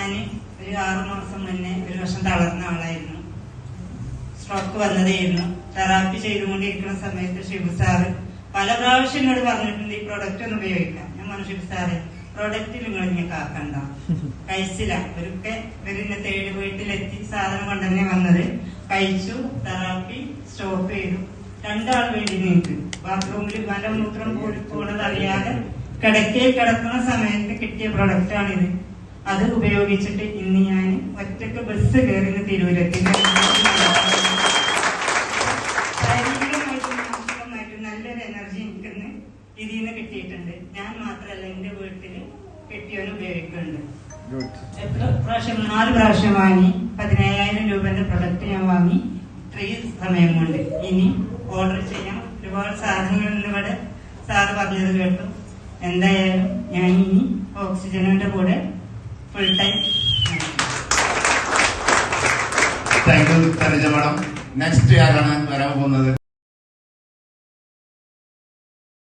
ഞാൻ ഒരു 6 മാസം മുന്നേ 1 വർഷം തളർന്ന ആളായിരുന്നു. സ്ട്രോക്ക് വന്നതായിരുന്നു. തെറാപ്പി ചെയ്തുകൊണ്ടിരിക്കുന്ന സമയത്ത് ഷിബു സാറ് പല പ്രാവശ്യം എന്നോട് പറഞ്ഞിട്ടുണ്ട് ഈ പ്രൊഡക്റ്റ് ഒന്ന് ഉപയോഗിക്കാം. ഞാൻ പറഞ്ഞു ഷിബു സാറ് പ്രൊഡക്റ്റിൽ നിങ്ങൾ ഇങ്ങനെ കാക്കണ്ട, കഴിച്ചില്ല. ഒരിക്കൽ ഇവരിന്നെ തേടി വീട്ടിലെത്തി സാധനം കൊണ്ടുതന്നെ വന്നത് കഴിച്ചു. തെറാപ്പി സ്റ്റോപ്പ് ചെയ്തു. 2 ആൾ വേണ്ടി നീക്ക് ബാത്റൂമിൽ മലമൂത്രം പോണത് അറിയാതെ കിടക്കയിൽ കിടക്കുന്ന സമയത്ത് കിട്ടിയ പ്രൊഡക്റ്റാണിത്. അത് ഉപയോഗിച്ചിട്ട് ഇന്ന് ഞാൻ ഒറ്റക്ക് ബസ് കയറി തിരൂരെത്തി. ശാരീരികമായിട്ടും മാനസികമായിട്ടും നല്ലൊരു എനർജി എനിക്കിന്ന് ഇതിൽ നിന്ന് കിട്ടിയിട്ടുണ്ട്. ഞാൻ മാത്രമല്ല, എന്റെ വീട്ടില് കെട്ടിയവന് ഉപയോഗിക്കുന്നുണ്ട്. എത്ര പ്രാവശ്യം? 4 പ്രാവശ്യം വാങ്ങി. 17,000 രൂപന്റെ പ്രൊഡക്റ്റ് ഞാൻ വാങ്ങി 3 സമയം കൊണ്ട്. ഇനി ഓർഡർ ചെയ്യാം. ഒരുപാട് സാധനങ്ങൾ ഇവിടെ സാറ് പറഞ്ഞത് കേട്ടു. എന്തായാലും ഞാൻ ഇനി ഓക്സിജനിന്റെ കൂടെ full time. Thank you Tanuja madam. Next ആരാണ് വരാൻ പോകുന്നത്?